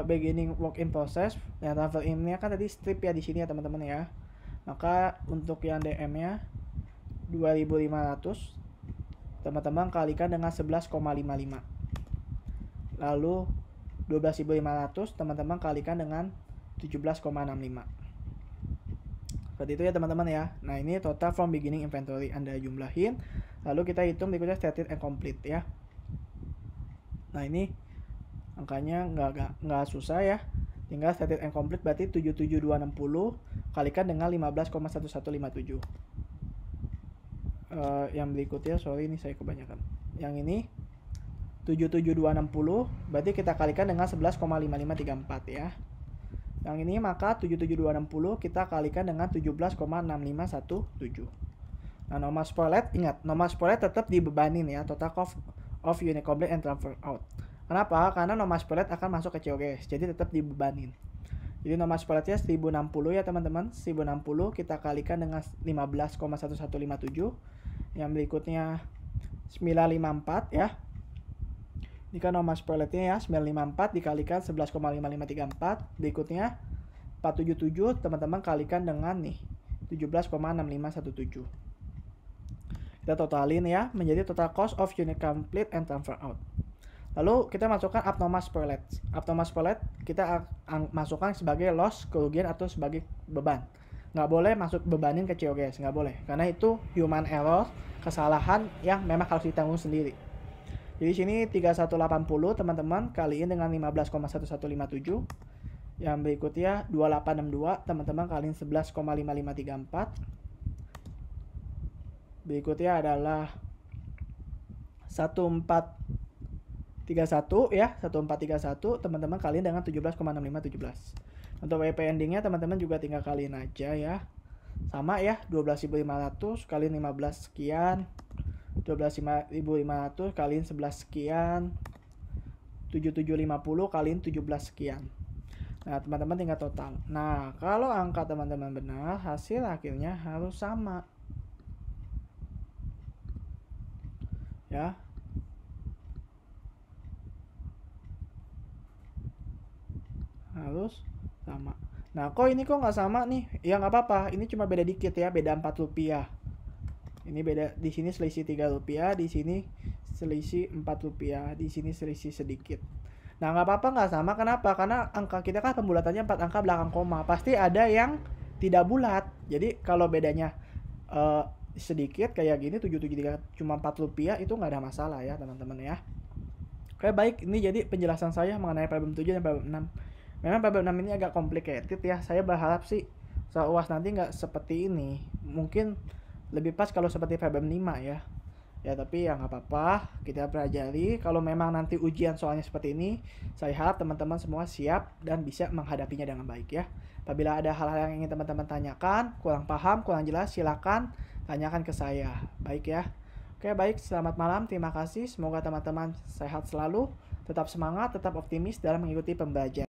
beginning work in process, yang transfer in-nya kan tadi strip ya di sini ya teman-teman ya. Maka untuk yang DM-nya 2.500 teman-teman kalikan dengan 11,55. Lalu 12.500 teman-teman kalikan dengan 17,65. Seperti itu ya teman-teman ya. Nah, ini total from beginning inventory Anda jumlahin, lalu kita hitung berikutnya stated and complete ya. Nah, ini angkanya nggak susah ya, tinggal stated and complete berarti 77260 kalikan dengan 15,1157. Yang berikutnya, sorry ini saya kebanyakan. Yang ini 77260 berarti kita kalikan dengan 11,5534 ya. Yang ini maka 77260 kita kalikan dengan 17,6517. Nah, nomor spoilet, ingat nomor spoilet tetap dibebanin ya, total cost of unit complete and transfer out. Kenapa? Karena nomor spoilet akan masuk ke COGS, jadi tetap dibebanin. Jadi nomor spoiletnya 1060 ya teman-teman. 1060 kita kalikan dengan 15,1157. Yang berikutnya 954 ya. Ini kan nomor spoiletnya ya, 954 dikalikan 11,5534. Berikutnya 477 teman-teman kalikan dengan nih 17,6517. Kita totalin ya, menjadi total cost of unit complete and transfer out. Lalu kita masukkan abnormal spoilet. Abnormal spoilet kita masukkan sebagai loss, kerugian atau sebagai beban. Nggak boleh masuk bebanin ke COGS, nggak boleh. Karena itu human error, kesalahan yang memang harus ditanggung sendiri. Jadi sini 3180 teman-teman kaliin dengan 15,1157. Yang berikutnya 2862 teman-teman kaliin 11,5534. Berikutnya adalah 1431 ya, 1431 teman-teman kaliin dengan 17,6517. Untuk WP endingnya teman-teman juga tinggal kaliin aja ya. Sama ya, 12.500 kaliin 15 sekian. 12.500 kaliin 11 sekian. 7750 kaliin 17 sekian. Nah, teman-teman tinggal total. Nah, kalau angka teman-teman benar, hasil akhirnya harus sama. Ya. Harus sama. Nah, kok ini kok nggak sama nih? Ya nggak apa-apa, ini cuma beda dikit ya, beda 4 rupiah. Ini beda, di sini selisih 3 rupiah, di sini selisih 4 rupiah, di sini selisih sedikit. Nah, nggak apa-apa nggak sama, kenapa? Karena angka kita kan pembulatannya 4 angka belakang koma, pasti ada yang tidak bulat. Jadi kalau bedanya sedikit kayak gini 773 cuma 4 rupiah itu nggak ada masalah ya teman-teman ya. Oke, baik, ini jadi penjelasan saya mengenai problem 7 dan problem 6. Memang problem 6 ini agak complicated ya. Saya berharap sih soal UAS nanti nggak seperti ini. Mungkin lebih pas kalau seperti problem 5 ya. Ya tapi ya nggak apa-apa, kita pelajari. Kalau memang nanti ujian soalnya seperti ini, saya harap teman-teman semua siap dan bisa menghadapinya dengan baik ya. Apabila ada hal-hal yang ingin teman-teman tanyakan, kurang paham, kurang jelas, silakan tanyakan ke saya. Baik ya. Oke, baik, selamat malam, terima kasih. Semoga teman-teman sehat selalu, tetap semangat, tetap optimis dalam mengikuti pembelajaran.